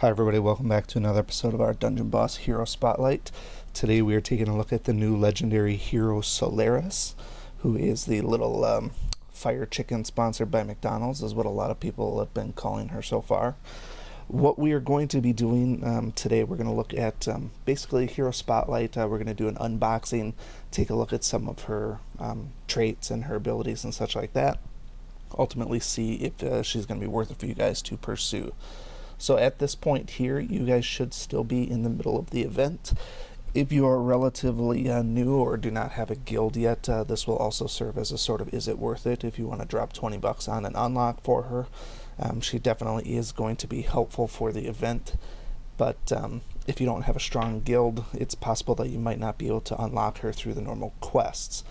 Hi everybody, welcome back to another episode of our Dungeon Boss Hero Spotlight. Today we are taking a look at the new legendary hero Solaris, who is the little fire chicken sponsored by McDonald's, is what a lot of people have been calling her so far. What we are going to be doing today, we're going to look at basically Hero Spotlight. We're going to do an unboxing, take a look at some of her traits and her abilities and such like that. Ultimately see if she's going to be worth it for you guys to pursue. So at this point here, you guys should still be in the middle of the event. If you are relatively new or do not have a guild yet, this will also serve as a sort of is it worth it if you want to drop 20 bucks on an unlock for her. She definitely is going to be helpful for the event, but if you don't have a strong guild, it's possible that you might not be able to unlock her through the normal quests.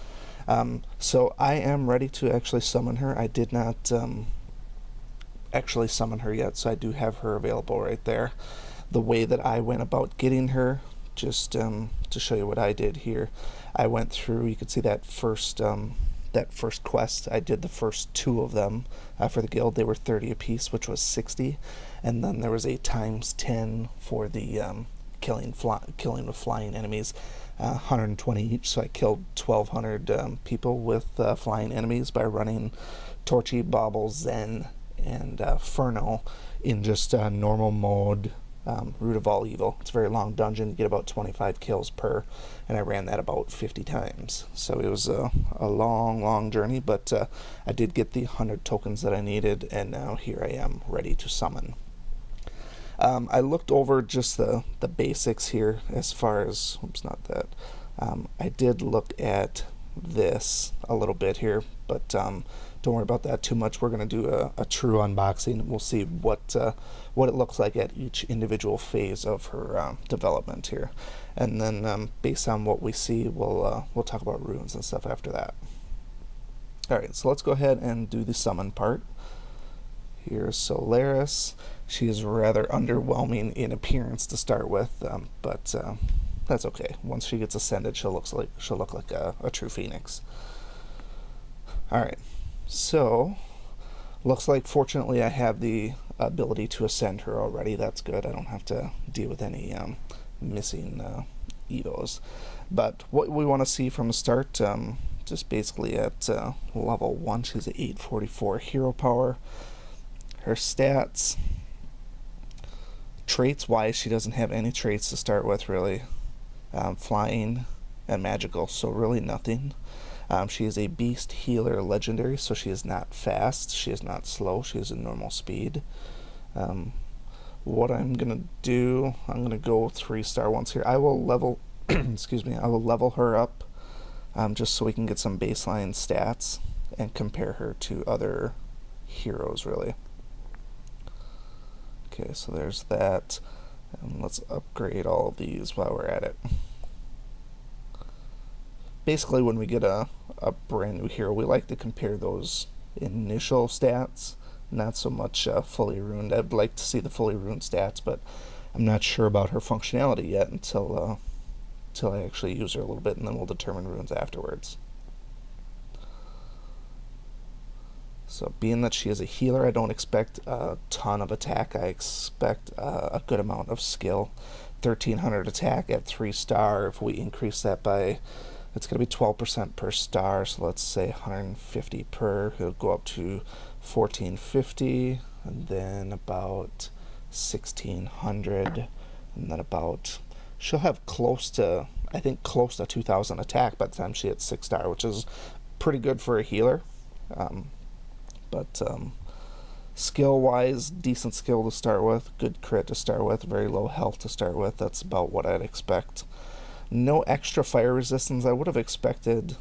So I am ready to actually summon her. I did not actually summon her yet, so I do have her available right there. The way that I went about getting her, just to show you what I did here, I went through, you can see that first quest. I did the first two of them for the guild. They were 30 apiece, which was 60, and then there was a times 10 for the killing with flying enemies, 120 each, so I killed 1,200 people with flying enemies by running Torchy, Bauble, Zen, and Furno in just normal mode, Root of All Evil. It's a very long dungeon, you get about 25 kills per, and I ran that about 50 times. So it was a long journey, but I did get the 100 tokens that I needed, and now here I am ready to summon. I looked over just the basics here as far as, oops, not that. I did look at this a little bit here, but don't worry about that too much. We're going to do a true unboxing. We'll see what it looks like at each individual phase of her development here, and then based on what we see, we'll talk about runes and stuff after that. All right, so let's go ahead and do the summon part. Here's Solaris. She is rather underwhelming in appearance to start with, but that's okay. Once she gets ascended, she'll look like a true phoenix. All right. So, looks like fortunately I have the ability to ascend her already. That's good. I don't have to deal with any missing evos. But what we want to see from the start, just basically at level 1, she's at 844 hero power. Her stats, traits-wise, she doesn't have any traits to start with, really. Flying and magical, so really nothing. She is a beast healer legendary, so she is not fast, she is not slow, she is a normal speed. What I'm gonna do, I'm gonna go 3-star ones here. I will level excuse me, I will level her up just so we can get some baseline stats and compare her to other heroes, really. Okay, so there's that, and let's upgrade all of these while we're at it. Basically, when we get a brand new hero, we like to compare those initial stats, not so much fully runed. I'd like to see the fully runed stats, but I'm not sure about her functionality yet until I actually use her a little bit, and then we'll determine runes afterwards. So being that she is a healer, I don't expect a ton of attack. I expect a good amount of skill. 1,300 attack at 3-star. If we increase that by, it's going to be 12% per star, so let's say 150 per. It'll go up to 1,450, and then about 1,600, and then about, she'll have close to, I think close to 2,000 attack by the time she hits 6-star, which is pretty good for a healer. But skill-wise, decent skill to start with, good crit to start with, very low health to start with. That's about what I'd expect. No extra fire resistance. I would have expected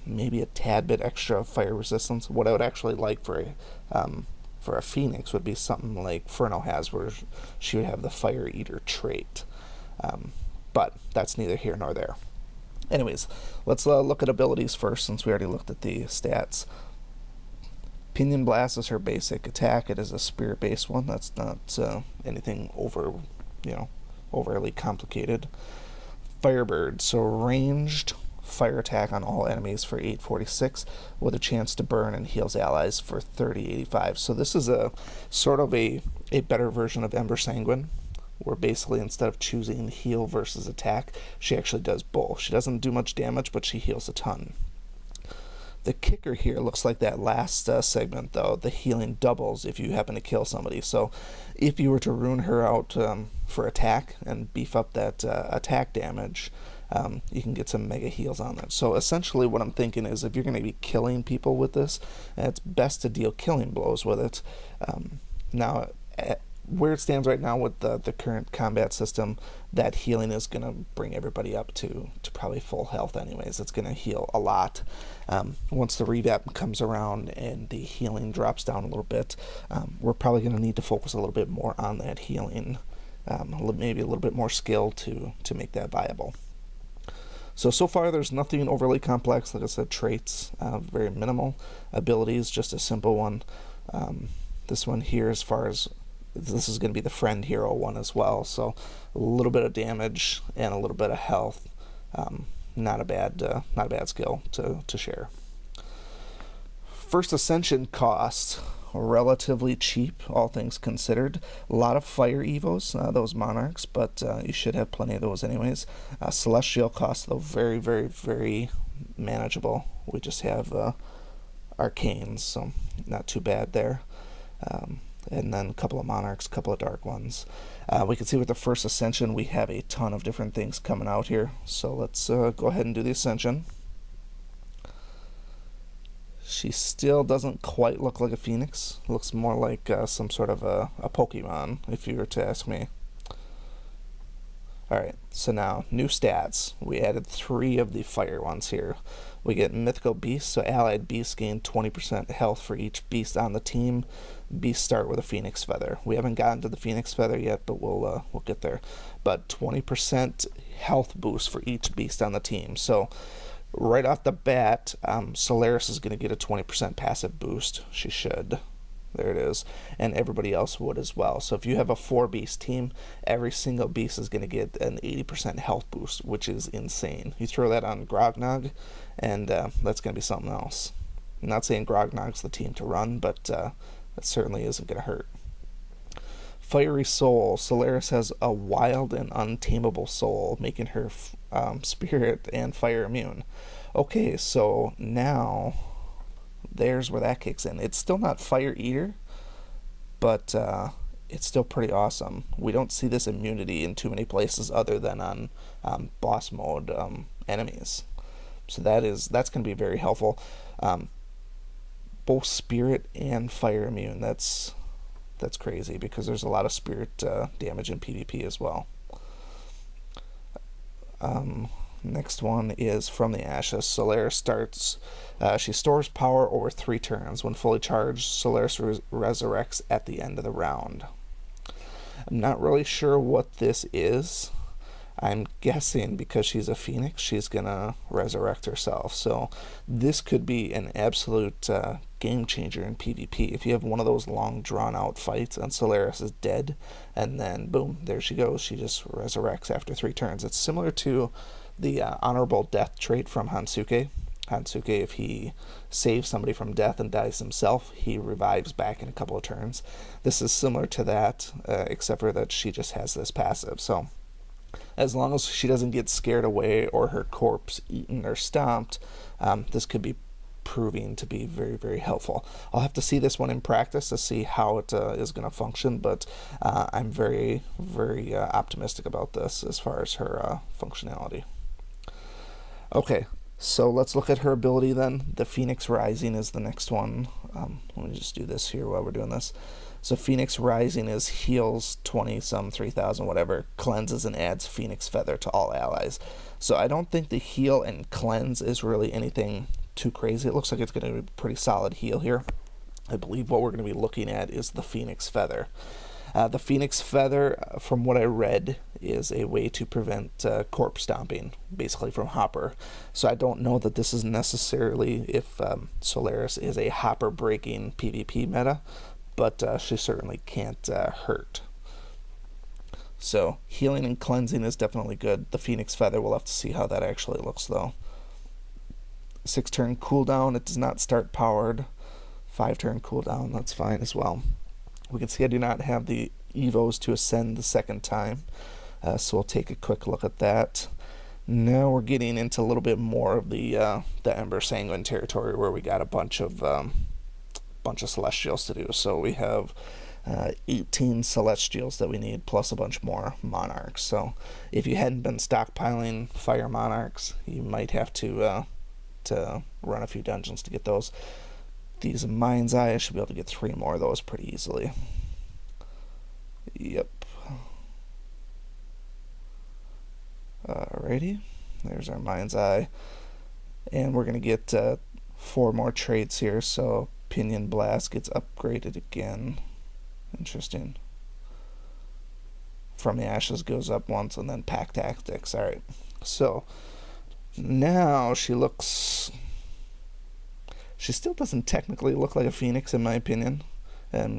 maybe a tad bit extra fire resistance. What I would actually like for a phoenix would be something like Furno has, where she would have the fire eater trait. But that's neither here nor there. Anyways, let's look at abilities first, since we already looked at the stats. Pinion Blast is her basic attack. It is a spirit-based one. That's not anything overly complicated. Firebird, so ranged fire attack on all enemies for 846 with a chance to burn, and heals allies for 3085. So this is a sort of a better version of Ember Sanguine. where basically instead of choosing heal versus attack, she actually does both. She doesn't do much damage, but she heals a ton. The kicker here looks like that last segment, though. The healing doubles if you happen to kill somebody. So if you were to rune her out for attack and beef up that attack damage, you can get some mega heals on that. So essentially what I'm thinking is if you're going to be killing people with this, it's best to deal killing blows with it. Now, where it stands right now with the current combat system, that healing is going to bring everybody up to probably full health anyways. It's going to heal a lot. Once the revamp comes around and the healing drops down a little bit, we're probably going to need to focus a little bit more on that healing, maybe a little bit more skill to make that viable. So far there's nothing overly complex. Like I said, traits, very minimal. Abilities, just a simple one. This one here, as far as this is going to be the friend hero one as well, so a little bit of damage and a little bit of health. Not a bad skill to share. First Ascension cost relatively cheap, all things considered. A lot of fire evos, those monarchs, but you should have plenty of those anyways. Celestial cost, though, very, very, very manageable. We just have arcanes, so not too bad there. And then a couple of monarchs, a couple of dark ones. We can see with the first Ascension we have a ton of different things coming out here. So let's go ahead and do the Ascension. She still doesn't quite look like a phoenix. Looks more like some sort of a Pokemon, if you were to ask me. Alright, so now, new stats. We added 3 of the fire ones here. We get mythical beasts, so allied beasts gain 20% health for each beast on the team. Beasts start with a phoenix feather. We haven't gotten to the phoenix feather yet, but we'll get there. But 20% health boost for each beast on the team. So right off the bat, Solaris is going to get a 20% passive boost. She should. There it is. And everybody else would as well. So if you have a 4-beast team, every single beast is going to get an 80% health boost, which is insane. You throw that on Grognog, and that's going to be something else. I'm not saying Grognog's the team to run, but that certainly isn't going to hurt. Fiery Soul. Solaris has a wild and untamable soul, making her spirit and fire immune. Okay, so now there's where that kicks in. It's still not Fire Eater, but it's still pretty awesome. We don't see this immunity in too many places other than on boss mode enemies. So that's going to be very helpful. Both spirit and fire immune. That's crazy because there's a lot of spirit damage in PvP as well. Next one is from the Ashes. Solaris starts. She stores power over 3 turns. When fully charged, Solaris resurrects at the end of the round. I'm not really sure what this is. I'm guessing because she's a phoenix, she's gonna resurrect herself. So this could be an absolute game changer in PvP. If you have one of those long drawn out fights and Solaris is dead, and then boom, there she goes. She just resurrects after 3 turns. It's similar to the honorable death trait from Hansuke. Hansuke, if he saves somebody from death and dies himself, he revives back in a couple of turns. This is similar to that, except for that she just has this passive. So as long as she doesn't get scared away or her corpse eaten or stomped, this could be proving to be very, very helpful. I'll have to see this one in practice to see how it is going to function, but I'm very, very optimistic about this as far as her functionality. Okay, so let's look at her ability then. The Phoenix Rising is the next one. Let me just do this here while we're doing this. So Phoenix Rising is heals 20-some, 3,000, whatever, cleanses and adds Phoenix Feather to all allies. So I don't think the heal and cleanse is really anything too crazy. It looks like it's going to be a pretty solid heal here. I believe what we're going to be looking at is the Phoenix Feather. The Phoenix Feather, from what I read, is a way to prevent corpse stomping, basically from Hopper. So I don't know that this is necessarily if Solaris is a Hopper breaking PvP meta, but she certainly can't hurt. So healing and cleansing is definitely good. The Phoenix Feather, we'll have to see how that actually looks though. 6-turn cooldown, it does not start powered. 5-turn cooldown, that's fine as well. We can see I do not have the evos to ascend the second time. So we'll take a quick look at that. Now we're getting into a little bit more of the Ember Sanguine territory, where we got a bunch of Celestials to do. So we have 18 Celestials that we need, plus a bunch more Monarchs. So if you hadn't been stockpiling Fire Monarchs, you might have to run a few dungeons to get those. These Mind's Eye, I should be able to get 3 more of those pretty easily. Yep. Alrighty, there's our Mind's Eye, and we're gonna get 4 more traits here. So Pinion Blast gets upgraded again. Interesting. From the Ashes goes up once, and then Pack Tactics. Alright, so now she still doesn't technically look like a Phoenix, in my opinion.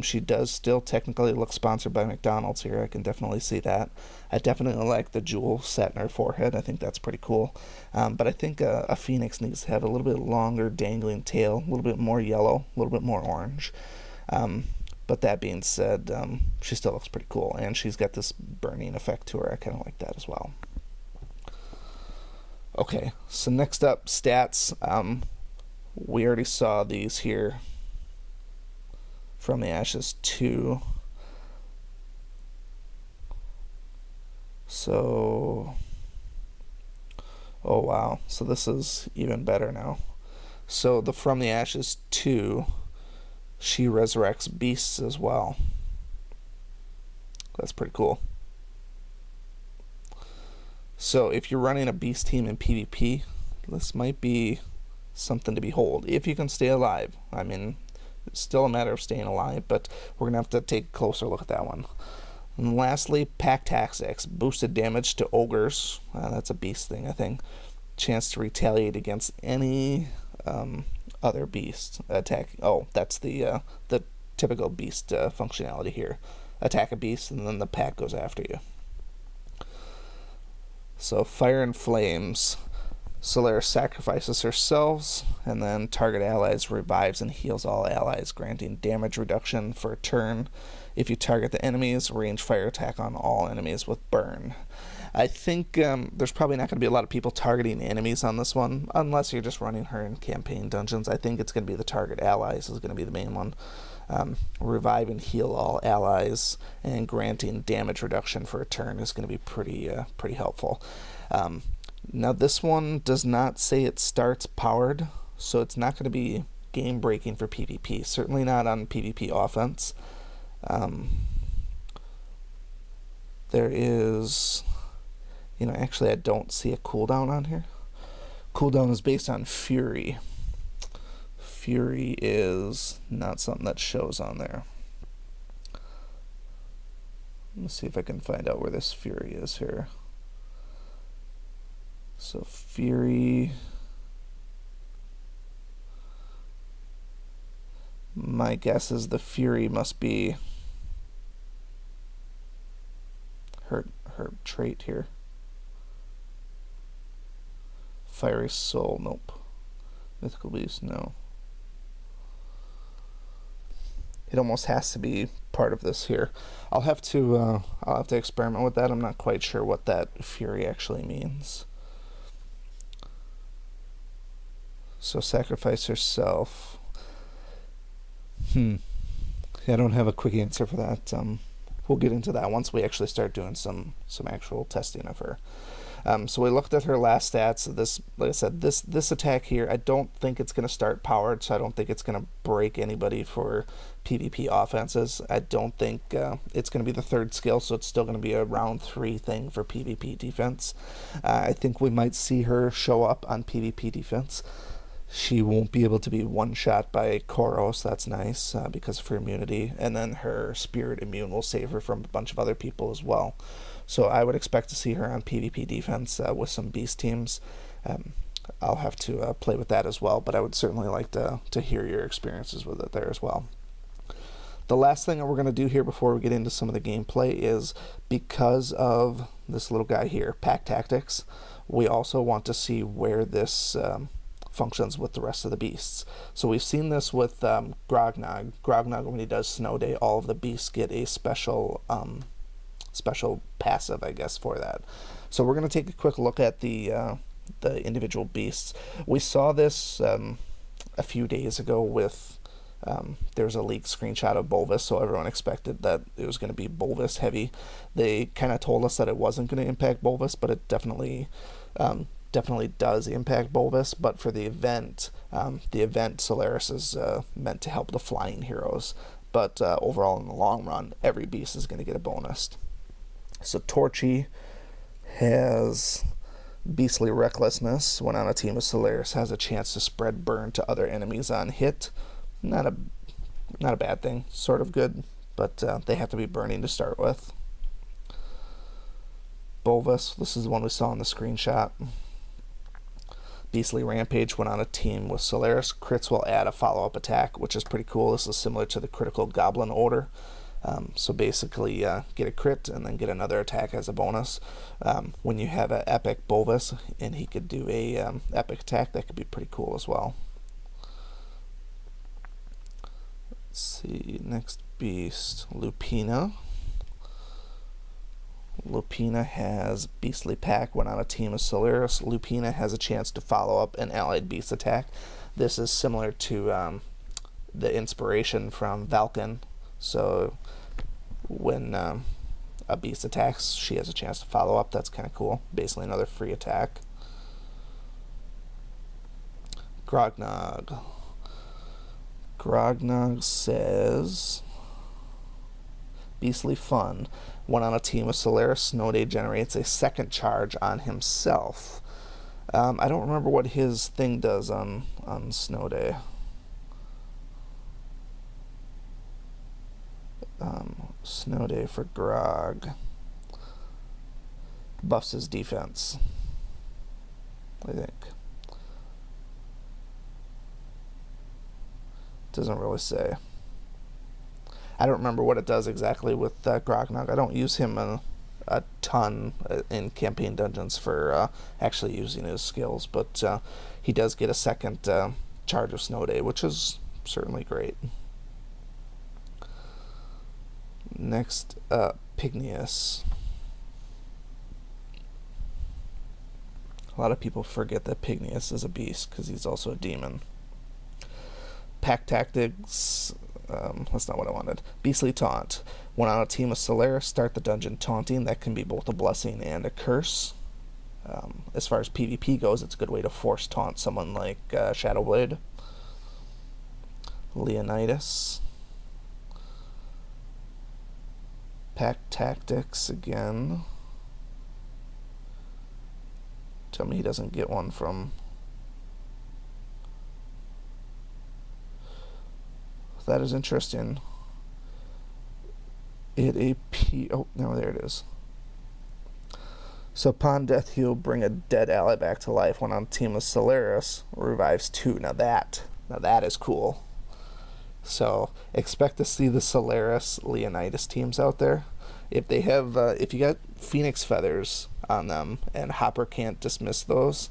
She does still technically look sponsored by McDonald's here. I can definitely see that. I definitely like the jewel set in her forehead. I think that's pretty cool. But I think a Phoenix needs to have a little bit longer dangling tail, a little bit more yellow, a little bit more orange. But that being said, she still looks pretty cool. And she's got this burning effect to her. I kind of like that as well. Okay, so next up, stats. We already saw these here. From the Ashes 2. So, oh wow, so this is even better now. So the From the Ashes 2, she resurrects beasts as well. That's pretty cool. So if you're running a beast team in PvP, this might be something to behold, if you can stay alive. I mean, it's still a matter of staying alive, but we're going to have to take a closer look at that one. And lastly, Pack Tactics. Boosted damage to ogres. That's a beast thing, I think. Chance to retaliate against any other beast. Attack. Oh, that's the typical beast functionality here. Attack a beast, and then the pack goes after you. So, Fire and Flames. Solaris sacrifices herself, and then target allies revives and heals all allies, granting damage reduction for a turn. If you target the enemies, range fire attack on all enemies with burn. I think there's probably not going to be a lot of people targeting enemies on this one, unless you're just running her in campaign dungeons. I think it's going to be the target allies is going to be the main one. Revive and heal all allies, and granting damage reduction for a turn is going to be pretty helpful. Now this one does not say it starts powered, so it's not going to be game breaking for PvP. Certainly not on PvP offense. There is, actually I don't see a cooldown on here. Cooldown is based on Fury. Fury is not something that shows on there. Let's see if I can find out where this Fury is here. So Fury, my guess is the Fury must be her trait here. Fiery Soul, nope. Mythical Beast, no. It almost has to be part of this here. I'll have to experiment with that. I'm not quite sure what that Fury actually means. So sacrifice herself. I don't have a quick answer for that. We'll get into that once we actually start doing some actual testing of her. So we looked at her last stats. This, like I said, this attack here, I don't think it's going to start powered, so I don't think it's going to break anybody for PvP offenses. I don't think it's going to be the third skill, so it's still going to be a round 3 thing for PvP defense. I think we might see her show up on PvP defense. She won't be able to be one-shot by Koros, that's nice, because of her immunity, and then her Spirit Immune will save her from a bunch of other people as well. So I would expect to see her on PvP defense with some beast teams. I'll have to play with that as well, but I would certainly like to hear your experiences with it there as well. The last thing that we're going to do here before we get into some of the gameplay is, because of this little guy here, Pack Tactics, we also want to see where this functions with the rest of the beasts. So we've seen this with Grognog. Grognog, when he does Snow Day, all of the beasts get a special passive, I guess, for that. So we're going to take a quick look at the individual beasts. We saw this a few days ago with there's a leaked screenshot of Bolvis, so everyone expected that it was going to be Bolvis heavy. They kind of told us that it wasn't going to impact Bolvis, but it definitely does impact Bolvis. But for the event Solaris is meant to help the flying heroes. But overall, in the long run, every beast is going to get a bonus. So Torchy has Beastly Recklessness. When on a team of Solaris, has a chance to spread burn to other enemies on hit. Not a bad thing. Sort of good, but they have to be burning to start with. Bolvis, this is the one we saw in the screenshot. Beastly Rampage, when on a team with Solaris, crits will add a follow-up attack, which is pretty cool. This is similar to the critical Goblin Order. So basically, get a crit and then get another attack as a bonus. When you have an epic Bolvis and he could do a epic attack, that could be pretty cool as well. Let's see, next beast, Lupina. Lupina has Beastly Pack. When on a team of Solaris, Lupina has a chance to follow up an allied beast attack. This is similar to the inspiration from Valken. So when a beast attacks, she has a chance to follow up. That's kind of cool. Basically another free attack. Grognog. Grognog says Beastly Fun. When on a team of Solaris, Snow Day generates a second charge on himself. I don't remember what his thing does on Snow Day. Snow Day for Grog buffs his defense, I think. Doesn't really say. I don't remember what it does exactly with Grognog. I don't use him a ton in campaign dungeons for actually using his skills, but he does get a second charge of Snow Day, which is certainly great. Next up, Pygneus. A lot of people forget that Pygneus is a beast because he's also a demon. Pack Tactics, that's not what I wanted. Beastly Taunt. When on a team of Solaris, start the dungeon taunting. That can be both a blessing and a curse. As far as PvP goes, it's a good way to force taunt someone like Shadowblade. Leonidas. Pack Tactics again. Tell me he doesn't get one from... That is interesting. Oh, no, there it is. So upon death, he'll bring a dead ally back to life. When on team with Solaris, revives 2. Now that is cool. So expect to see the Solaris Leonidas teams out there. If they have, if you got Phoenix Feathers on them and Hopper can't dismiss those,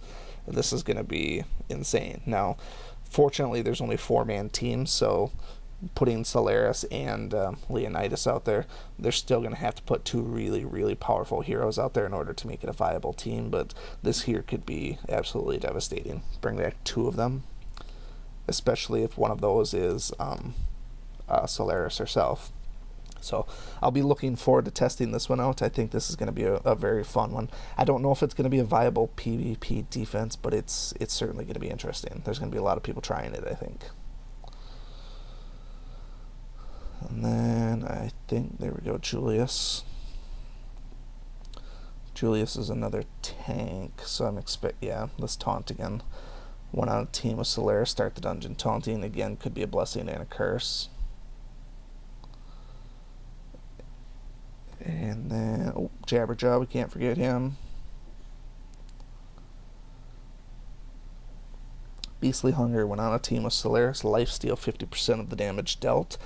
this is going to be insane. Now, fortunately, there's only 4-man teams, so putting Solaris and Leonidas out there, they're still going to have to put 2 really, really powerful heroes out there in order to make it a viable team, but this here could be absolutely devastating. Bring back 2 of them, especially if one of those is Solaris herself. So I'll be looking forward to testing this one out. I think this is going to be a very fun one. I don't know if it's going to be a viable PvP defense, but it's certainly going to be interesting. There's going to be a lot of people trying it, I think. And then I think, there we go, Julius. Julius is another tank, so I'm let's taunt again. One on a team with Solaris, start the dungeon taunting. Again, could be a blessing and a curse. And then, Jabberjaw, we can't forget him. Beastly Hunger. When on a team with Solaris, lifesteal 50% of the damage dealt.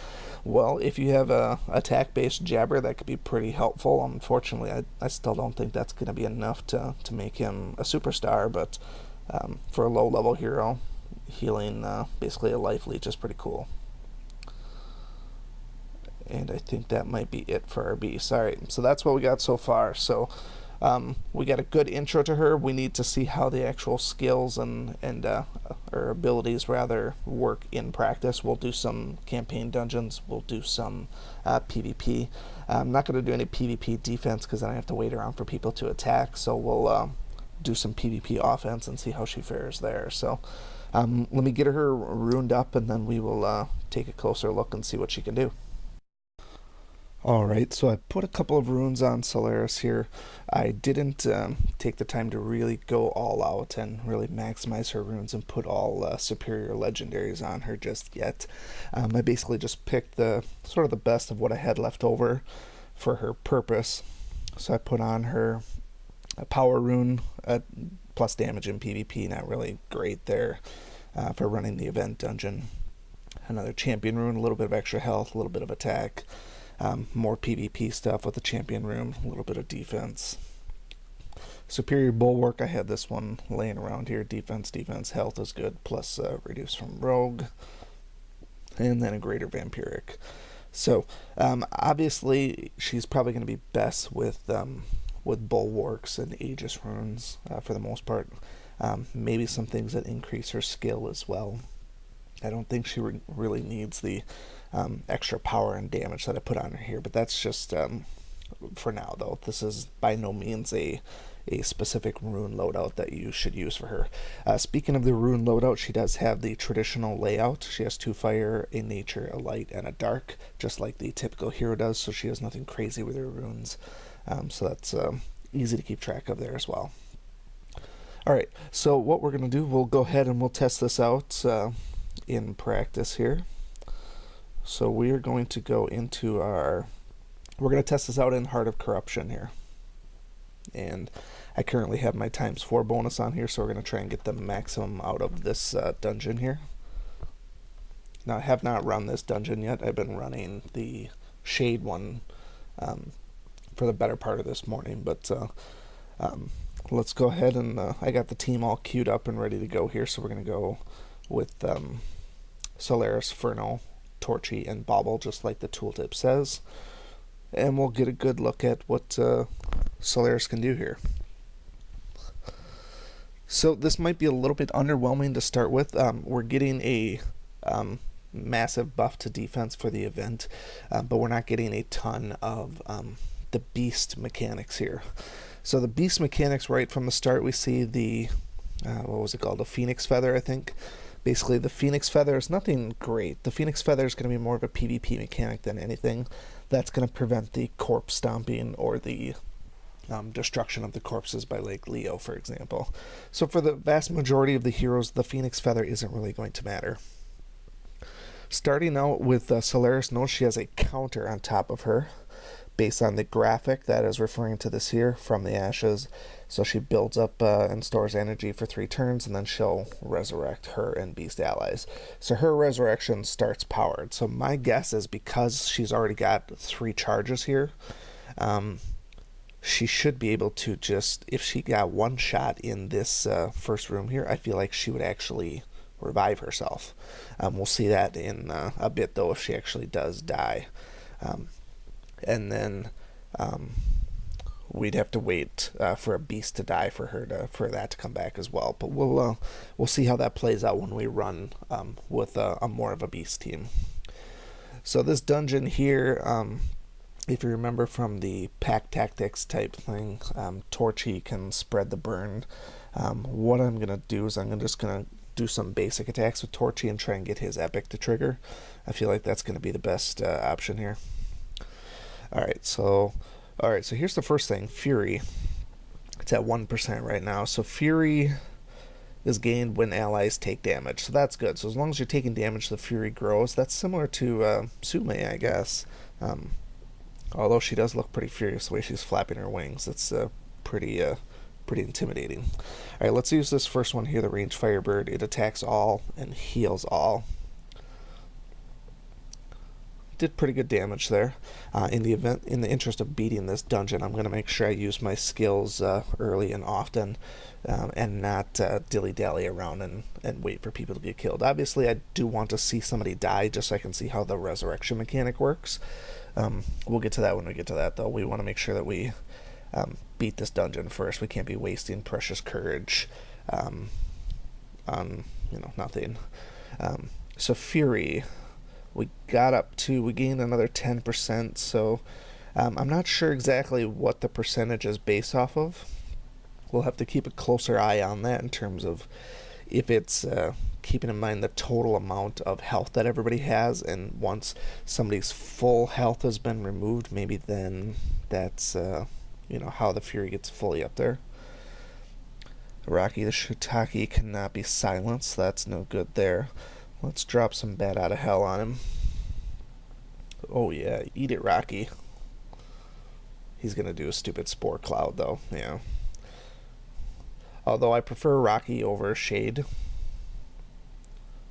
Well, if you have a attack-based Jabber, that could be pretty helpful. Unfortunately, I still don't think that's going to be enough to make him a superstar, but for a low-level hero, healing basically a life leech is pretty cool. And I think that might be it for our beast. Alright, so that's what we got so far. So we got a good intro to her. We need to see how the actual skills and or abilities rather work in practice. We'll do some campaign dungeons. We'll do some PvP. I'm not going to do any PvP defense because then I have to wait around for people to attack. So we'll do some PvP offense and see how she fares there. So let me get her runed up, and then we will take a closer look and see what she can do. Alright, so I put a couple of runes on Solaris here. I didn't take the time to really go all out and really maximize her runes and put all superior legendaries on her just yet. I basically just picked the sort of the best of what I had left over for her purpose. So I put on her a power rune, plus damage in PvP, not really great there for running the event dungeon. Another champion rune, a little bit of extra health, a little bit of attack. More PvP stuff with the champion rune, a little bit of defense. Superior bulwark, I had this one laying around here. Defense, health is good, plus reduce from rogue. And then a greater vampiric. So obviously she's probably going to be best with bulwarks and Aegis runes for the most part. Maybe some things that increase her skill as well. I don't think she really needs the extra power and damage that I put on her here, but that's just for now, though. This is by no means a specific rune loadout that you should use for her. Speaking of the rune loadout, she does have the traditional layout. She has 2 fire, a nature, a light, and a dark, just like the typical hero does, so she has nothing crazy with her runes. So that's easy to keep track of there as well. Alright, so what we're going to do, we'll go ahead and we'll test this out in practice here. So we are going to go into we're going to test this out in Heart of Corruption here. And I currently have my ×4 bonus on here, so we're going to try and get the maximum out of this dungeon here. Now I have not run this dungeon yet. I've been running the Shade one for the better part of this morning, but let's go ahead and I got the team all queued up and ready to go here, so we're going to go with Solaris, Furno, Torchy, and Bauble, just like the tooltip says, and we'll get a good look at what Solaris can do here. So this might be a little bit underwhelming to start with. We're getting a massive buff to defense for the event, but we're not getting a ton of the beast mechanics here. So the beast mechanics, right from the start, we see the what was it called? The Phoenix Feather, I think. Basically, the Phoenix Feather is nothing great. The Phoenix Feather is going to be more of a PvP mechanic than anything. That's going to prevent the corpse stomping or the destruction of the corpses by Lake Leo, for example. So for the vast majority of the heroes, the Phoenix Feather isn't really going to matter. Starting out with Solaris, notice she has a counter on top of her based on the graphic that is referring to this here, from the ashes. So she builds up and stores energy for 3 turns, and then she'll resurrect her and beast allies. So her resurrection starts powered. So my guess is, because she's already got 3 charges here, she should be able to just, if she got 1 shot in this first room here, I feel like she would actually revive herself. We'll see that in a bit, though, if she actually does die. And then we'd have to wait for a beast to die for that to come back as well. But we'll see how that plays out when we run with a more of a beast team. So this dungeon here, if you remember from the pack tactics type thing, Torchy can spread the burn. What I'm gonna do is I'm just gonna do some basic attacks with Torchy and try and get his epic to trigger. I feel like that's gonna be the best option here. Alright, so here's the first thing, Fury. It's at 1% right now. So Fury is gained when allies take damage, so that's good. So as long as you're taking damage, the Fury grows. That's similar to Sume, I guess. Although she does look pretty furious the way she's flapping her wings. It's pretty intimidating. Alright, let's use this first one here, the Ranged Firebird. It attacks all and heals all. did pretty good damage there. In the interest of beating this dungeon, I'm going to make sure I use my skills early and often, and not dilly-dally around and wait for people to get killed. Obviously, I do want to see somebody die just so I can see how the resurrection mechanic works. We'll get to that when we get to that, though. We want to make sure that we beat this dungeon first. We can't be wasting precious courage on nothing. So Fury, we gained another 10%, so I'm not sure exactly what the percentage is based off of. We'll have to keep a closer eye on that in terms of if it's keeping in mind the total amount of health that everybody has, and once somebody's full health has been removed, maybe then that's how the Fury gets fully up there. Rocky the Shiitake cannot be silenced. That's no good there. Let's drop some bat out of hell on him. Oh yeah, eat it, Rocky. He's gonna do a stupid spore cloud though, yeah. Although I prefer Rocky over Shade,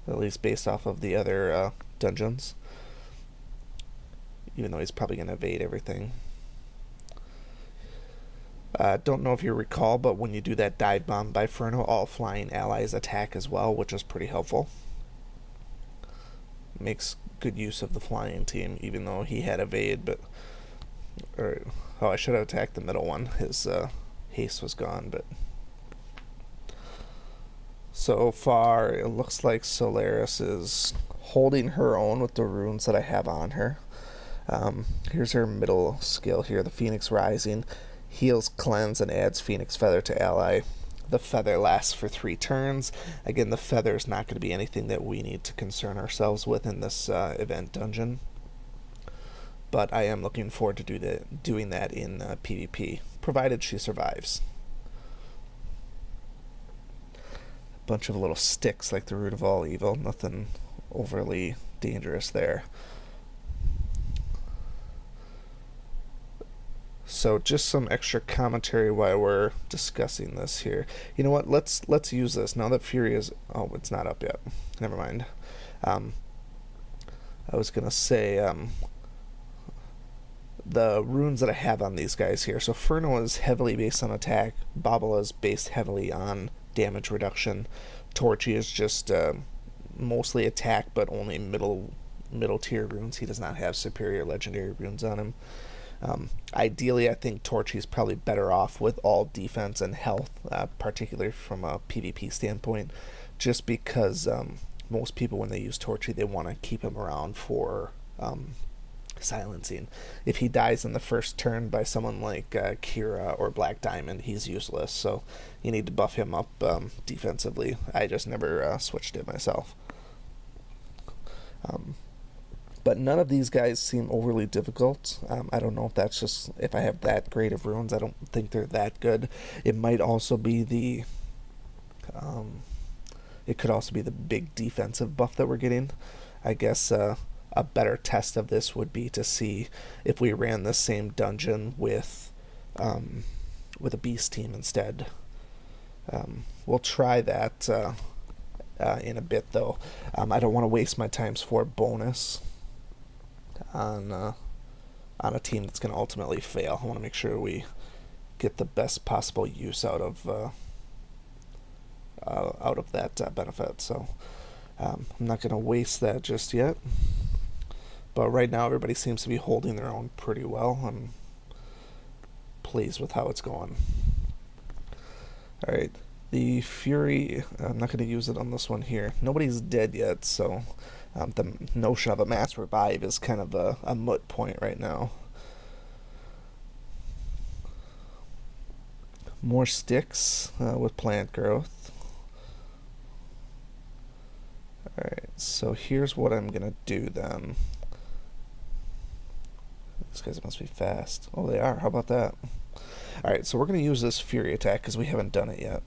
at least based off of the other dungeons. Even though he's probably gonna evade everything. Don't know if you recall, but when you do that dive bomb by Furno, all flying allies attack as well, which is pretty helpful. Makes good use of the flying team, even though he had evade, but... I should have attacked the middle one. His haste was gone, but... So far, it looks like Solaris is holding her own with the runes that I have on her. Here's her middle skill here, the Phoenix Rising. Heals, cleanse, and adds Phoenix Feather to ally. The feather lasts for 3 turns. Again, the feather is not going to be anything that we need to concern ourselves with in this event dungeon. But I am looking forward to doing that in PvP, provided she survives. A bunch of little sticks like the root of all evil. Nothing overly dangerous there. So just some extra commentary while we're discussing this here. You know what? Let's use this now that Fury is. Oh, it's not up yet. Never mind. I was gonna say the runes that I have on these guys here. So Furno is heavily based on attack. Babala is based heavily on damage reduction. Torchy is just mostly attack, but only middle tier runes. He does not have superior legendary runes on him. Ideally, I think Torchy is probably better off with all defense and health, particularly from a PvP standpoint, just because most people, when they use Torchy, they want to keep him around for silencing. If he dies in the first turn by someone like Kira or Black Diamond, he's useless, so you need to buff him up defensively. I just never switched it myself. But none of these guys seem overly difficult. I don't know if that's just if I have that great of runes. I don't think they're that good. It might also be the it could also be the big defensive buff that we're getting. I guess a better test of this would be to see if we ran the same dungeon with a beast team instead. We'll try that in a bit, though. I don't want to waste my times for bonus on a team that's going to ultimately fail. I want to make sure we get the best possible use out of that benefit. So I'm not going to waste that just yet. But right now, everybody seems to be holding their own pretty well. I'm pleased with how it's going. All right, the Fury. I'm not going to use it on this one here. Nobody's dead yet, so. The notion of a mass revive is kind of a moot point right now. More sticks with plant growth. Alright, so here's what I'm going to do then. These guys must be fast. Oh, they are. How about that? Alright, so we're going to use this Fury attack because we haven't done it yet.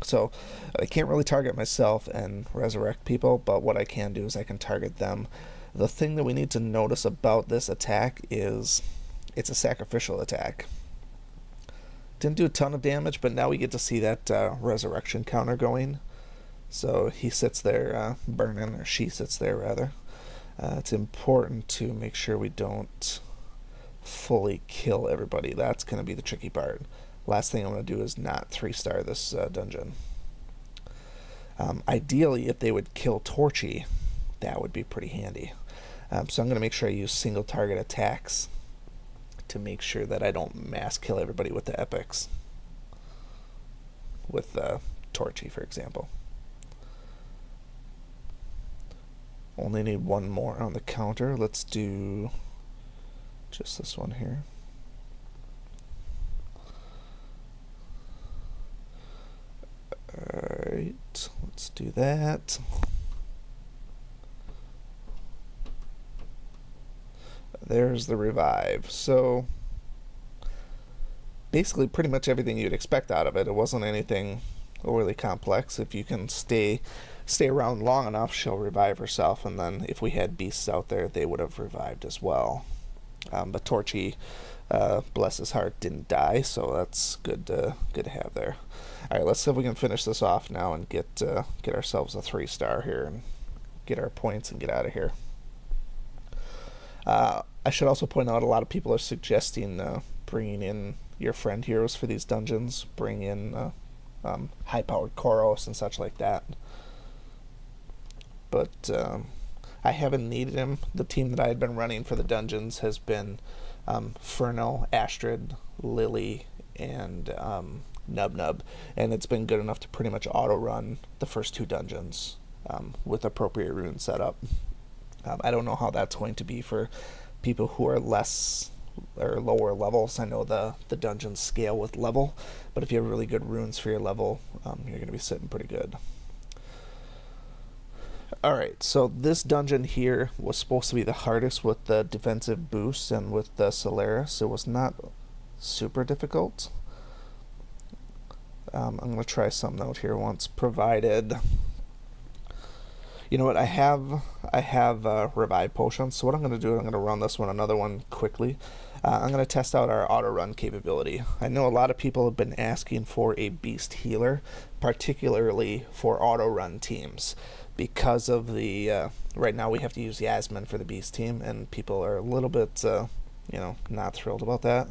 So I can't really target myself and resurrect people, but what I can do is I can target them. The thing that we need to notice about this attack is it's a sacrificial attack. Didn't do a ton of damage, but now we get to see that resurrection counter going. So he sits there burning, or she sits there rather. It's important to make sure we don't fully kill everybody. That's going to be the tricky part. Last thing I'm going to do is not 3-star this dungeon. Ideally, if they would kill Torchy, that would be pretty handy. So I'm going to make sure I use single target attacks to make sure that I don't mass kill everybody with the epics. With Torchy, for example. Only need one more on the counter. Let's do just this one here. Alright, let's do that. There's the revive. So basically pretty much everything you'd expect out of it. It wasn't anything overly complex. If you can stay around long enough, she'll revive herself, and then if we had beasts out there, they would have revived as well. But Torchy, bless his heart, didn't die, so that's good to have there. All right, let's see if we can finish this off now and get ourselves a 3-star here and get our points and get out of here. I should also point out a lot of people are suggesting bringing in your friend heroes for these dungeons. Bring in high-powered Koros and such like that. But I haven't needed him. The team that I had been running for the dungeons has been Furno, Astrid, Lily, and Nub, and it's been good enough to pretty much auto-run the first 2 dungeons with appropriate rune setup. I don't know how that's going to be for people who are less or lower levels. I know the dungeons scale with level, but if you have really good runes for your level, you're going to be sitting pretty good. Alright, so this dungeon here was supposed to be the hardest with the defensive boost and with the Solaris. It was not super difficult. I'm going to try something out here once, provided... You know what, I have revive potions, so what I'm going to do, I'm going to run this one, another one quickly. I'm going to test out our auto-run capability. I know a lot of people have been asking for a beast healer, particularly for auto-run teams. Because of the, right now we have to use Yasmin for the beast team, and people are a little bit, not thrilled about that.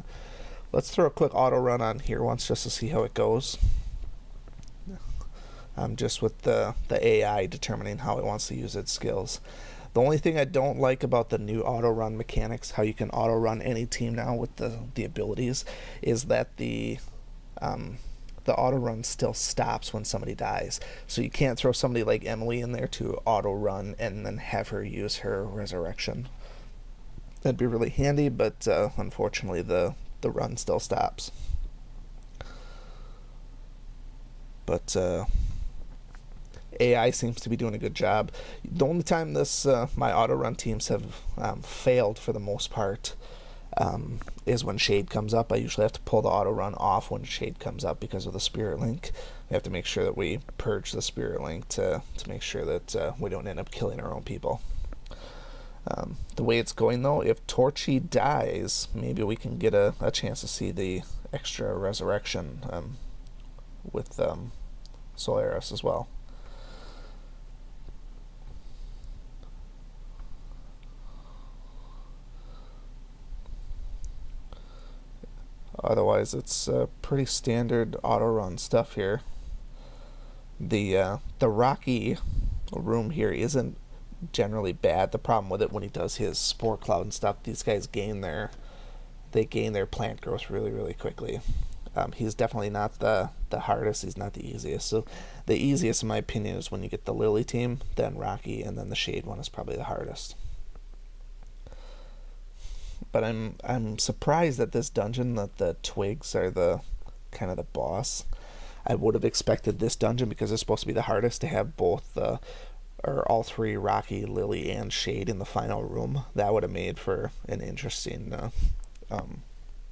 Let's throw a quick auto-run on here once just to see how it goes. Just with the AI determining how it wants to use its skills. The only thing I don't like about the new auto-run mechanics, how you can auto-run any team now with the abilities, is that the auto-run still stops when somebody dies. So you can't throw somebody like Emily in there to auto-run and then have her use her resurrection. That'd be really handy, but unfortunately the run still stops. But AI seems to be doing a good job. The only time my auto-run teams have failed for the most part is when Shade comes up. I usually have to pull the auto-run off when Shade comes up because of the Spirit Link. We have to make sure that we purge the Spirit Link to make sure that we don't end up killing our own people. The way it's going, though, if Torchy dies, maybe we can get a chance to see the extra resurrection with Solaris as well. Otherwise, it's pretty standard auto-run stuff here. The Rocky room here isn't generally bad. The problem with it when he does his spore cloud and stuff, these guys gain their plant growth really, really quickly. He's definitely not the hardest. He's not the easiest. So the easiest, in my opinion, is when you get the Lily team, then Rocky, and then the Shade one is probably the hardest. But I'm surprised at this dungeon that the twigs are the kind of the boss. I would have expected this dungeon, because it's supposed to be the hardest, to have both or all 3, Rocky, Lily, and Shade in the final room. That would have made for an interesting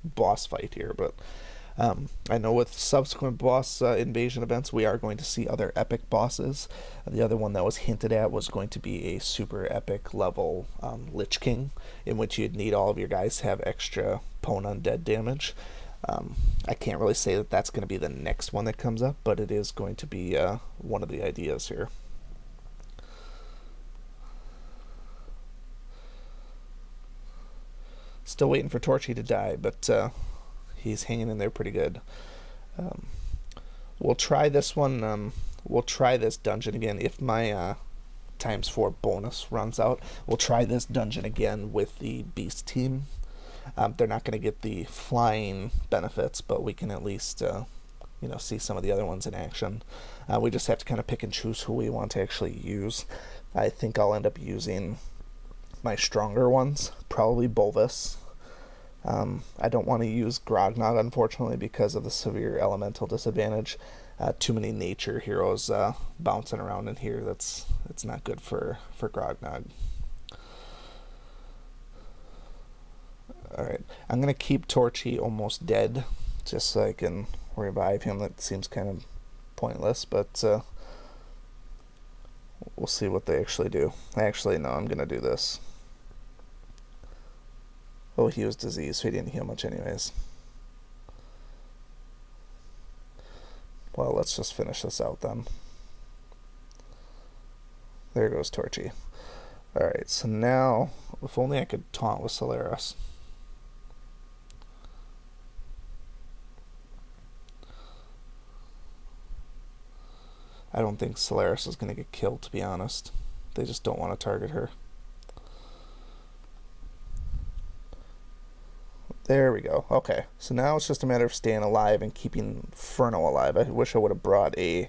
boss fight here. But I know with subsequent boss invasion events, we are going to see other epic bosses. The other one that was hinted at was going to be a super epic level Lich King, in which you'd need all of your guys to have extra Pwn Undead damage. I can't really say that that's going to be the next one that comes up, but it is going to be one of the ideas here. Still waiting for Torchy to die, but he's hanging in there pretty good. We'll try this one. We'll try this dungeon again. If my ×4 bonus runs out, we'll try this dungeon again with the Beast team. They're not going to get the flying benefits, but we can at least see some of the other ones in action. We just have to kind of pick and choose who we want to actually use. I think I'll end up using my stronger ones, probably Bolvis. I don't want to use Grognard, unfortunately, because of the severe elemental disadvantage. Too many nature heroes bouncing around in here. It's not good for Grognard. Alright, I'm going to keep Torchy almost dead, just so I can revive him. That seems kind of pointless, but we'll see what they actually do. Actually, no, I'm going to do this. Oh, he was diseased, so he didn't heal much anyways. Well, let's just finish this out then. There goes Torchy. Alright, so now, if only I could taunt with Solaris. I don't think Solaris is going to get killed, to be honest. They just don't want to target her. There we go. Okay, so now it's just a matter of staying alive and keeping Furno alive. I wish I would have brought a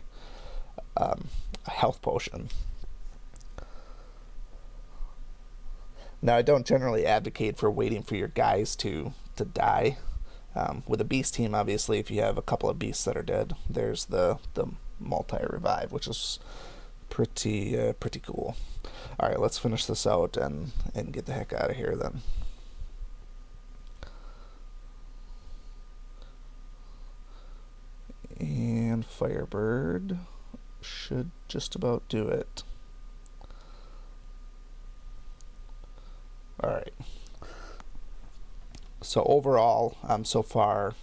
health potion. Now, I don't generally advocate for waiting for your guys to die. With a beast team, obviously, if you have a couple of beasts that are dead, there's the multi-revive, which is pretty cool. Alright, let's finish this out and get the heck out of here then. And Firebird should just about do it. Alright. So overall, so far,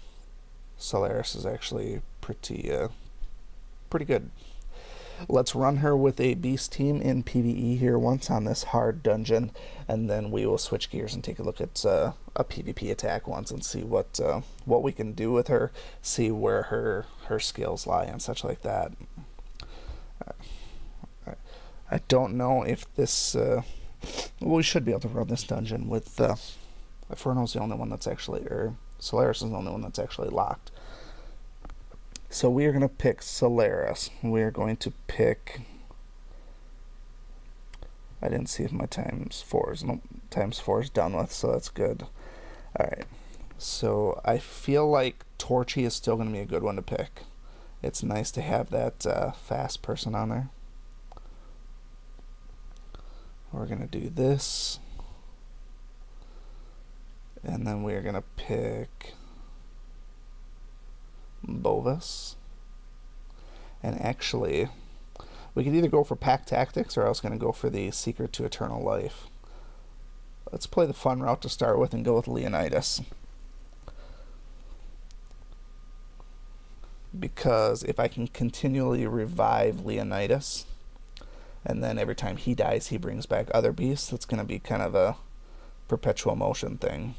Solaris is actually pretty good. Let's run her with a beast team in PvE here once on this hard dungeon, and then we will switch gears and take a look at a PvP attack once and see what we can do with her, see where her skills lie and such like that. I don't know if this we should be able to run this dungeon with Inferno's the only one that's actually, or Solaris is the only one that's actually locked. So we are going to pick Solaris. We are going to pick, I didn't see if my ×4 is, no, ×4 is done with, so that's good. Alright, so I feel like Torchy is still going to be a good one to pick. It's nice to have that fast person on there. We're going to do this. And then we're going to pick Bolvis. And actually, we could either go for Pack Tactics or I was going to go for the Secret to Eternal Life. Let's play the fun route to start with and go with Leonidas. Because if I can continually revive Leonidas, and then every time he dies he brings back other beasts, it's going to be kind of a perpetual motion thing.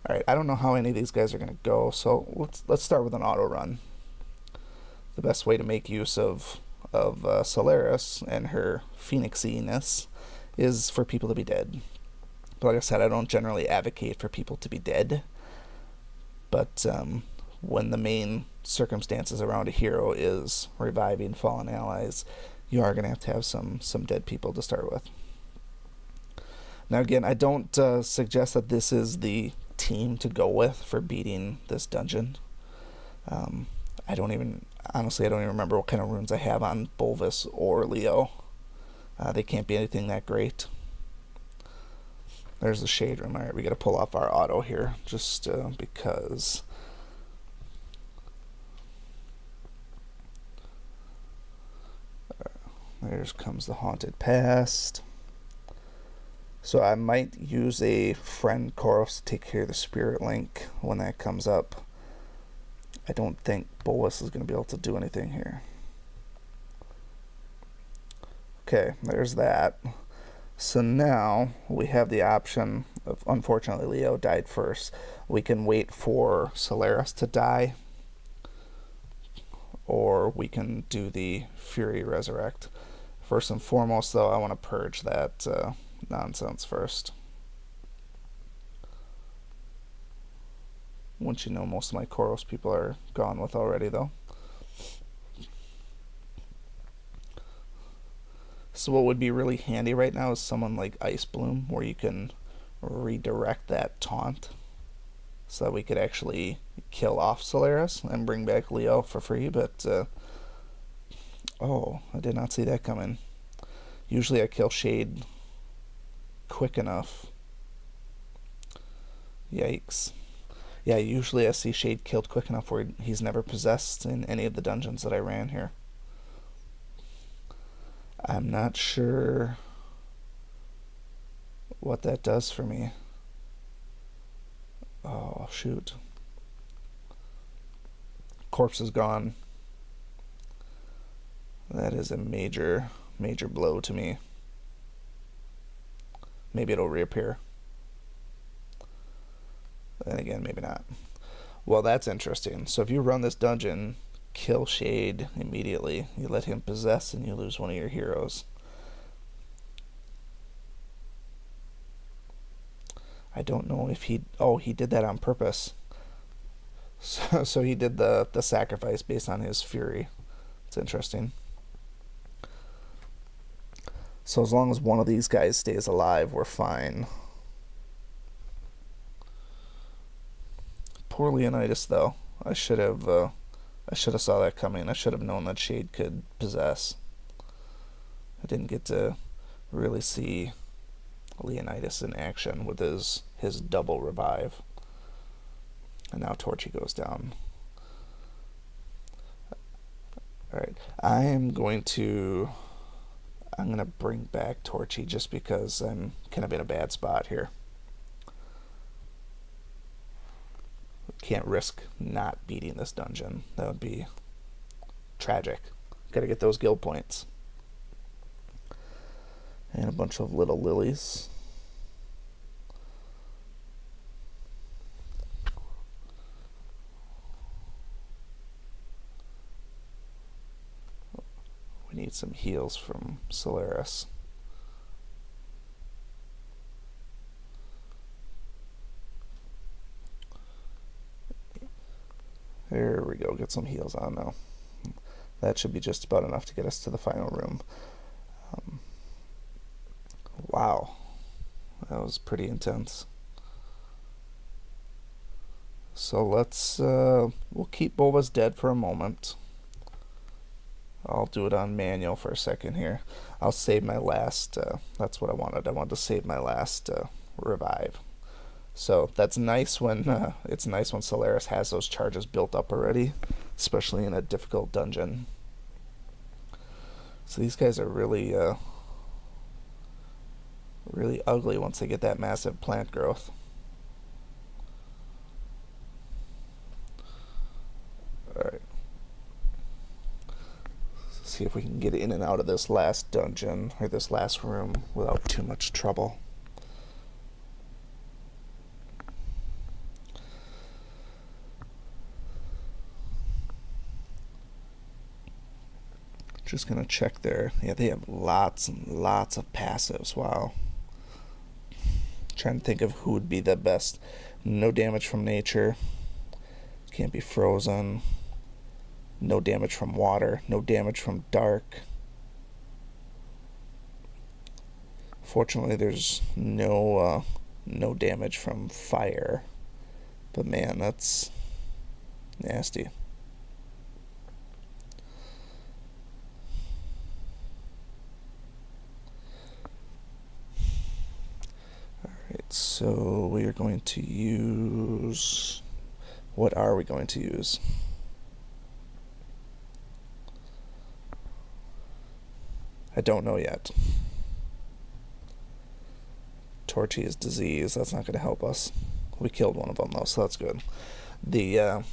Alright, I don't know how any of these guys are going to go, so let's start with an auto run. The best way to make use of Solaris and her phoenixiness is for people to be dead. But like I said, I don't generally advocate for people to be dead. But when the main circumstances around a hero is reviving fallen allies, you are going to have some dead people to start with. Now again, I don't suggest that this is the team to go with for beating this dungeon. Honestly, I don't even remember what kind of runes I have on Bolvis or Leo. They can't be anything that great. There's the Shade Room. Alright, we gotta pull off our auto here, just because. There comes the Haunted Past. So I might use a friend chorus to take care of the Spirit Link when that comes up. I don't think Bolus is going to be able to do anything here. Okay, there's that. So now we have the option of, unfortunately, Leo died first. We can wait for Solaris to die, or we can do the Fury Resurrect. First and foremost, though, I want to purge that nonsense first. Once you know, most of my Koros people are gone with already, though. So what would be really handy right now is someone like Ice Bloom, where you can redirect that taunt so that we could actually kill off Solaris and bring back Leo for free, but oh, I did not see that coming. Usually I kill Shade quick enough. Yikes. Yeah, usually I see Shade killed quick enough where he's never possessed in any of the dungeons that I ran here. I'm not sure what that does for me. Oh, shoot. Corpse is gone. That is a major blow to me. Maybe it'll reappear. Then again, maybe not. Well, that's interesting. So if you run this dungeon, kill Shade immediately, you let him possess, and you lose one of your heroes. I don't know if he... Oh, he did that on purpose. So he did the sacrifice based on his fury. It's interesting. So as long as one of these guys stays alive, we're fine. Poor Leonidas, though. I should have saw that coming. I should have known that Shade could possess. I didn't get to really see Leonidas in action with his double revive. And now Torchy goes down. Alright, I'm going to bring back Torchy just because I'm kind of in a bad spot here. Can't risk not beating this dungeon. That would be tragic. Gotta get those guild points. And a bunch of little lilies. We need some heals from Solaris. There we go, get some heals on now. That should be just about enough to get us to the final room. Wow, that was pretty intense. So let's, we'll keep Boba's dead for a moment. I'll do it on manual for a second here. I'll save my last, that's what I wanted. I wanted to save my last revive. So that's nice when it's nice when Solaris has those charges built up already, especially in a difficult dungeon. So these guys are really really ugly once they get that massive plant growth. Alright. See if we can get in and out of this last dungeon, or this last room, without too much trouble. Just gonna check there. Yeah, they have lots and lots of passives. Wow. Trying to think of who would be the best. No damage from nature. Can't be frozen. No damage from water. No damage from dark. Fortunately, there's no damage from fire. But man, that's nasty. Alright, so we are going to use... What are we going to use? I don't know yet. Torchy is disease. That's not going to help us. We killed one of them though, so that's good. The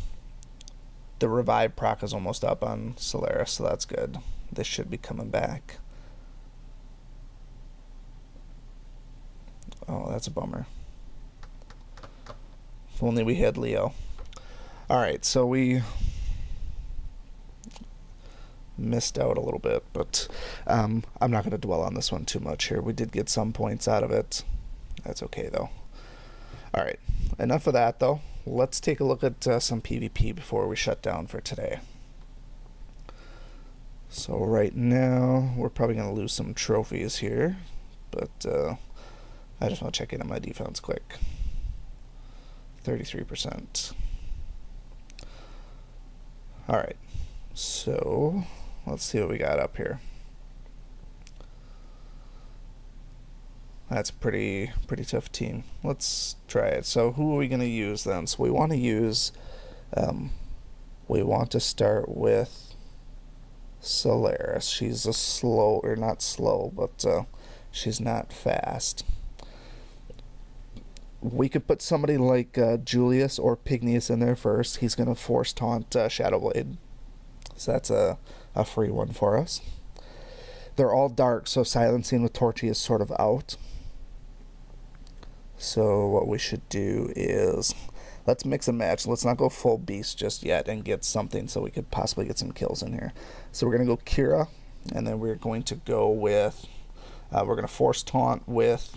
revive proc is almost up on Solaris, so that's good. This should be coming back. Oh, that's a bummer. If only we had Leo. Alright, so we missed out a little bit, but I'm not going to dwell on this one too much here. We did get some points out of it. That's okay, though. Alright, enough of that, though. Let's take a look at some PvP before we shut down for today. So right now, we're probably going to lose some trophies here, but I just want to check in on my defense quick. 33%. Alright, so let's see what we got up here. That's a pretty tough team. Let's try it. So who are we going to use then? So we want to use, we want to start with Solaris. She's a slow, or not slow, but she's not fast. We could put somebody like Julius or Pygnius in there first. He's going to force taunt Shadowblade. So that's a free one for us. They're all dark, so silencing with Torchy is sort of out. So what we should do is, let's mix and match. Let's not go full beast just yet and get something so we could possibly get some kills in here. So we're going to go Kira, and then we're going to go with, we're going to force taunt with,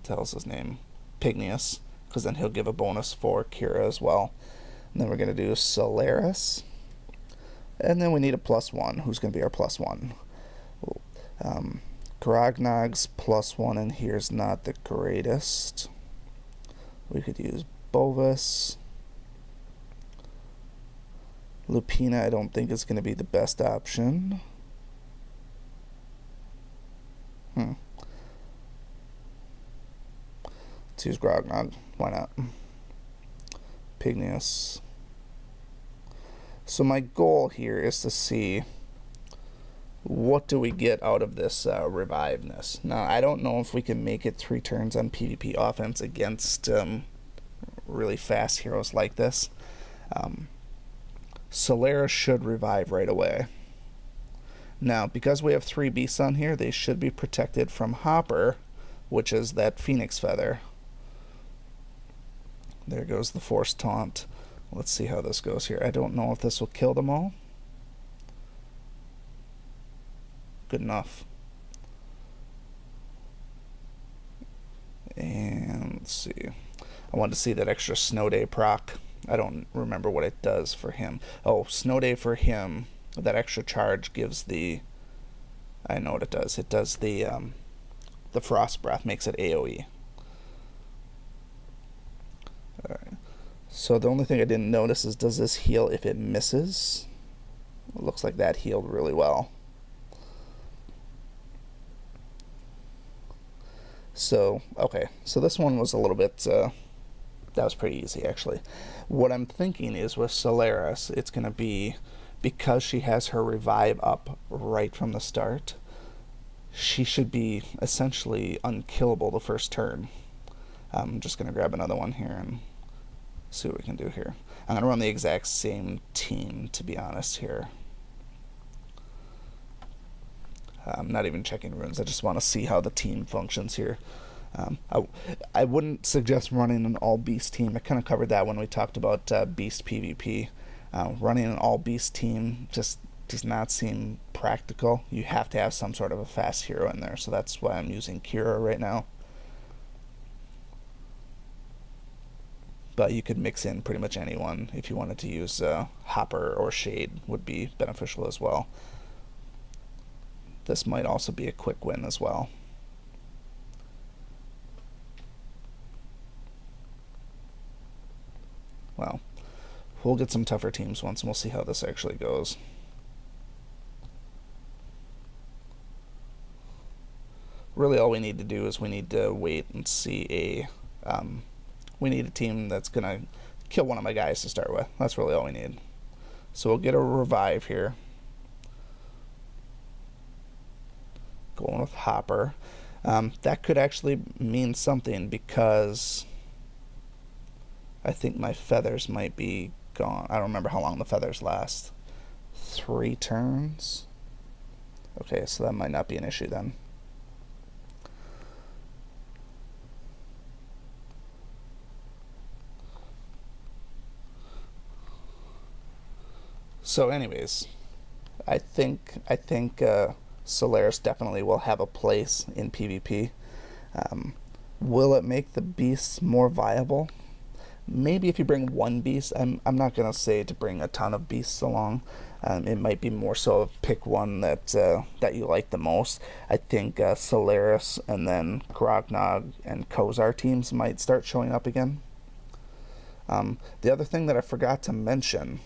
tells his name, Pygnius, because then he'll give a bonus for Kira as well. And then we're going to do Solaris, and then we need a +1. Who's going to be our +1? Grognog's +1 in here is not the greatest. We could use Bovis. Lupina I don't think is going to be the best option. Let's use Grognog. Why not? Pygnius. So my goal here is to see what do we get out of this reviveness. Now, I don't know if we can make it 3 turns on PvP offense against really fast heroes like this. Solaris should revive right away. Now, because we have 3 beasts on here, they should be protected from Hopper, which is that Phoenix Feather. There goes the Force Taunt. Let's see how this goes here. I don't know if this will kill them all. Good enough. And let's see. I wanted to see that extra Snow Day proc. I don't remember what it does for him. Oh, Snow Day for him. That extra charge gives the... I know what it does. It does the Frost Breath, makes it AoE. Alright. So the only thing I didn't notice is, does this heal if it misses? It looks like that healed really well. So, okay. So this one was a little bit... that was pretty easy, actually. What I'm thinking is with Solaris, it's going to be... because she has her revive up right from the start, she should be essentially unkillable the first turn. I'm just going to grab another one here and see what we can do here. I'm going to run the exact same team, to be honest, here. I'm not even checking runes. I just want to see how the team functions here. I wouldn't suggest running an all-beast team. I kind of covered that when we talked about beast PvP. Running an all-beast team just does not seem practical. You have to have some sort of a fast hero in there, so that's why I'm using Kira right now. But you could mix in pretty much anyone. If you wanted to use Hopper or Shade would be beneficial as well. This might also be a quick win as well. Well, we'll get some tougher teams once, and we'll see how this actually goes. Really, all we need to do is we need to wait and see a... we need a team that's going to kill one of my guys to start with. That's really all we need. So we'll get a revive here. Going with Hopper. That could actually mean something, because I think my feathers might be gone. I don't remember how long the feathers last. 3 turns? Okay, so that might not be an issue then. So anyways, I think Solaris definitely will have a place in PvP. Will it make the beasts more viable? Maybe if you bring one beast. I'm not gonna say to bring a ton of beasts along. It might be more so pick one that you like the most. I think Solaris and then Grognog and Kozar teams might start showing up again. The other thing that I forgot to mention,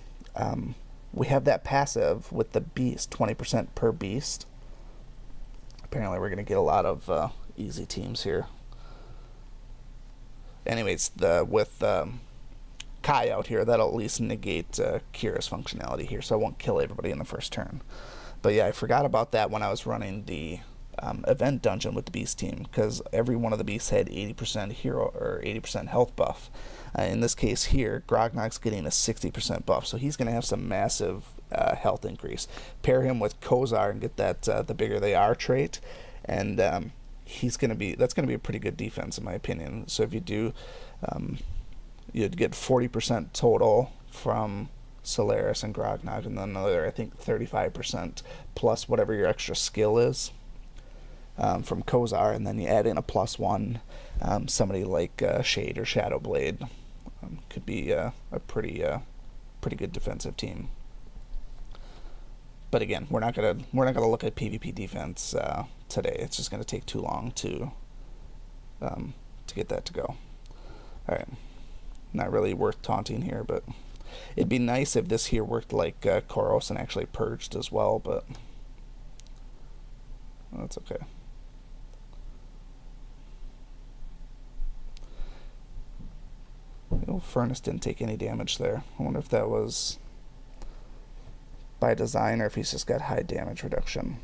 we have that passive with the beast, 20% per beast. Apparently we're going to get a lot of easy teams here. Anyways, with Kai out here, that'll at least negate Kira's functionality here, so I won't kill everybody in the first turn. But yeah, I forgot about that when I was running the event dungeon with the beast team, because every one of the beasts had 80% hero or 80% health buff. In this case here, Grognog's getting a 60% buff, so he's going to have some massive health increase. Pair him with Kozar and get that the bigger they are trait, and that's going to be a pretty good defense in my opinion. So if you do, you'd get 40% total from Solaris and Grognog, and then another, I think, 35% plus whatever your extra skill is from Kozar, and then you add in a +1. Somebody like Shade or Shadowblade could be a pretty good defensive team. But again, we're not gonna look at PvP defense today. It's just gonna take too long to get that to go. All right, not really worth taunting here, but it'd be nice if this here worked like Koros and actually purged as well. But that's okay. The old Furnace didn't take any damage there. I wonder if that was by design or if he's just got high damage reduction.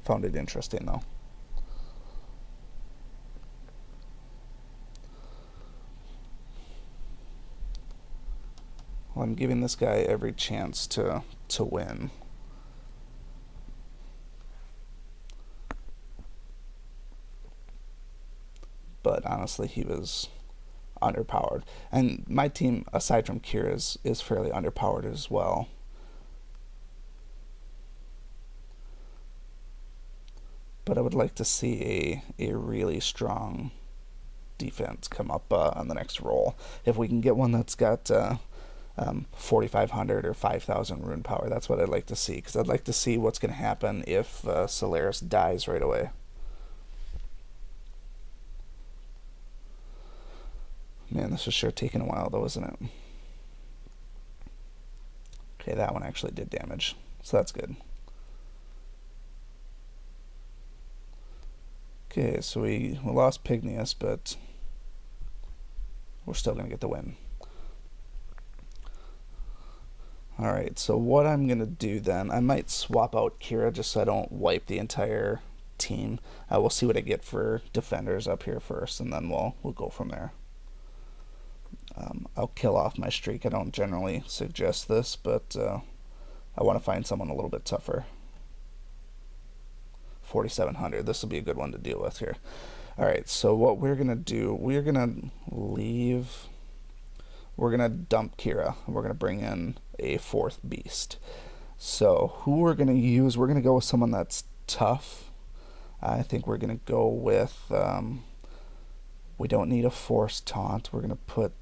Found it interesting though. Well, I'm giving this guy every chance to win. But honestly, he was underpowered, and my team aside from Kira is fairly underpowered as well. But I would like to see a really strong defense come up on the next roll. If we can get one that's got 4,500 or 5,000 rune power, that's what I'd like to see, because I'd like to see what's going to happen if Solaris dies right away. Man, this is sure taking a while though, isn't it? Okay, that one actually did damage, so that's good. Okay, so we lost Pygnius, but we're still going to get the win. Alright, so what I'm going to do then, I might swap out Kira just so I don't wipe the entire team. We'll see what I get for defenders up here first, and then we'll go from there. I'll kill off my streak. I don't generally suggest this, but I want to find someone a little bit tougher. 4,700. This will be a good one to deal with here. Alright, so what we're going to do, we're going to dump Kira. We're going to bring in a 4th beast. So who we're going to use, we're going to go with someone that's tough. I think we're going to go with... we don't need a force taunt. We're going to put...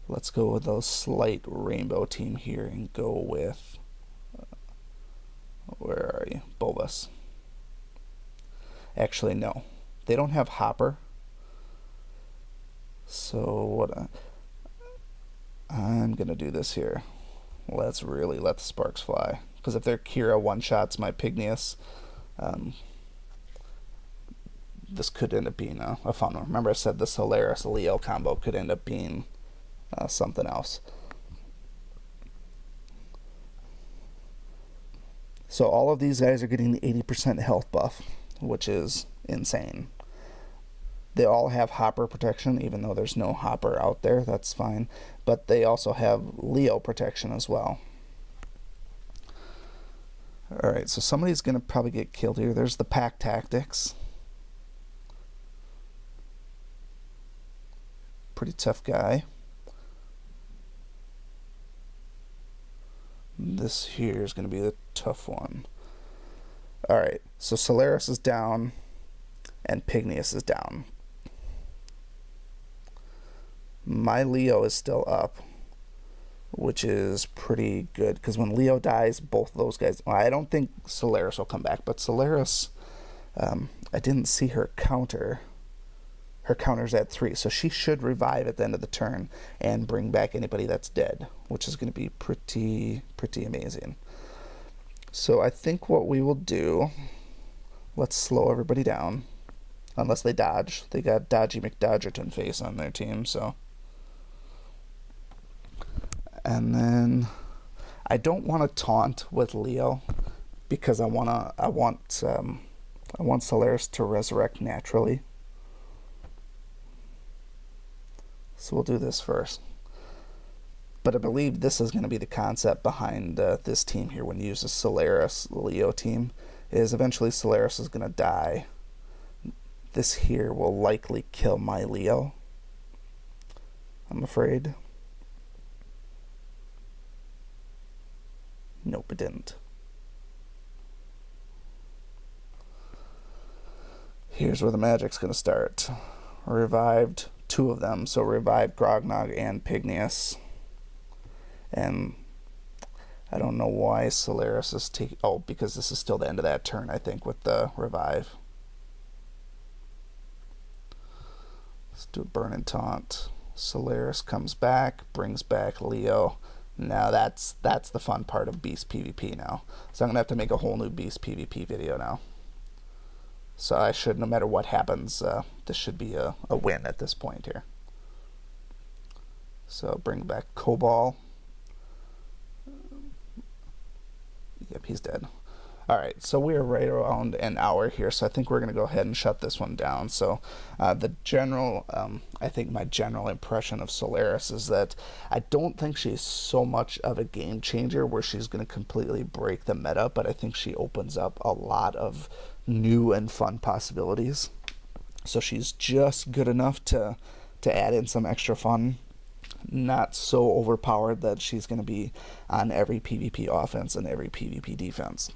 let's go with a slight rainbow team here and go with... where are you? Bulbous. Actually, no. They don't have Hopper. So what I'm going to do this here. Let's really let the sparks fly. Because if their Kira one-shots my Pygnius... this could end up being a fun one. Remember I said the Solaris Leo combo could end up being something else. So all of these guys are getting the 80% health buff, which is insane. They all have Hopper protection, even though there's no Hopper out there, that's fine. But they also have Leo protection as well. Alright, so somebody's going to probably get killed here. There's the pack tactics. Pretty tough guy. This here is going to be the tough one. Alright, so Solaris is down, and Pygneus is down. My Leo is still up, which is pretty good, because when Leo dies, both of those guys... Well, I don't think Solaris will come back, but Solaris, I didn't see her counter. Her counter's at 3, so she should revive at the end of the turn and bring back anybody that's dead, which is going to be pretty amazing. So I think what we will do, let's slow everybody down, unless they dodge. They got Dodgy McDodgerton face on their team, so... And then I don't want to taunt with Leo, because I want Solaris to resurrect naturally. So we'll do this first. But I believe this is going to be the concept behind this team here when you use a Solaris Leo team, is eventually Solaris is going to die. This here will likely kill my Leo, I'm afraid. Nope, it didn't. Here's where the magic's going to start. Revived 2 of them, so revived Grognog and Pygneus. And I don't know why Solaris is taking... Oh, because this is still the end of that turn, I think, with the revive. Let's do a burn and taunt. Solaris comes back, brings back Leo. Now that's the fun part of Beast PvP now. So I'm going to have to make a whole new Beast PvP video now. So I should, no matter what happens, this should be a win at this point here. So bring back Cobalt. Yep, he's dead. Alright, so we are right around an hour here, so I think we're going to go ahead and shut this one down. So the general, I think my general impression of Solaris is that I don't think she's so much of a game changer where she's going to completely break the meta, but I think she opens up a lot of new and fun possibilities. So she's just good enough to add in some extra fun. Not so overpowered that she's going to be on every PvP offense and every PvP defense.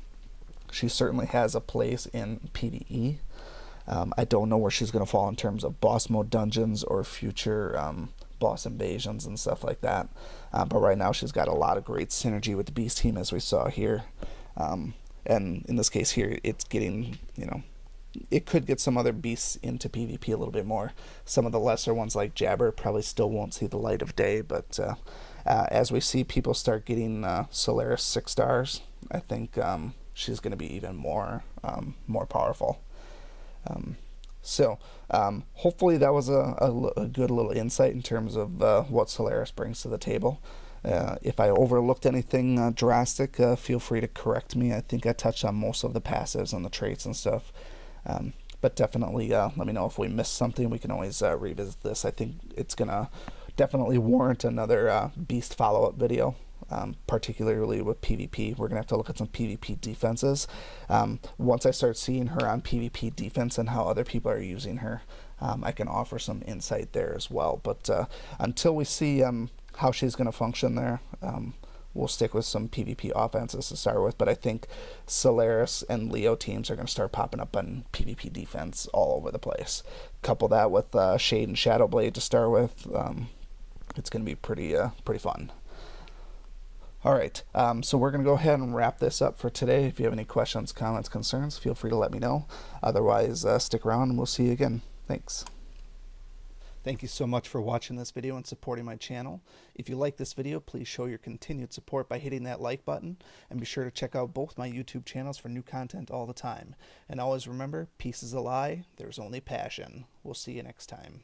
She certainly has a place in PvE. I don't know where she's going to fall in terms of boss mode dungeons or future boss invasions and stuff like that. But right now she's got a lot of great synergy with the Beast team, as we saw here. And in this case here, it's getting, you know, it could get some other beasts into PvP a little bit more. Some of the lesser ones like Jabber probably still won't see the light of day, but as we see people start getting Solaris 6 stars, I think she's going to be even more powerful. So hopefully that was a good little insight in terms of what Solaris brings to the table. If I overlooked anything drastic, feel free to correct me. I think I touched on most of the passives and the traits and stuff. But definitely let me know if we missed something. We can always revisit this. I think it's going to definitely warrant another Beast follow-up video. Particularly with PvP. We're going to have to look at some PvP defenses. Once I start seeing her on PvP defense and how other people are using her, I can offer some insight there as well. But until we see how she's going to function there, we'll stick with some PvP offenses to start with. But I think Solaris and Leo teams are going to start popping up on PvP defense all over the place. Couple that with Shade and Shadowblade to start with. It's going to be pretty fun. Alright, so we're going to go ahead and wrap this up for today. If you have any questions, comments, concerns, feel free to let me know. Otherwise, stick around and we'll see you again. Thanks. Thank you so much for watching this video and supporting my channel. If you like this video, please show your continued support by hitting that like button, and be sure to check out both my YouTube channels for new content all the time. And always remember, peace is a lie, there's only passion. We'll see you next time.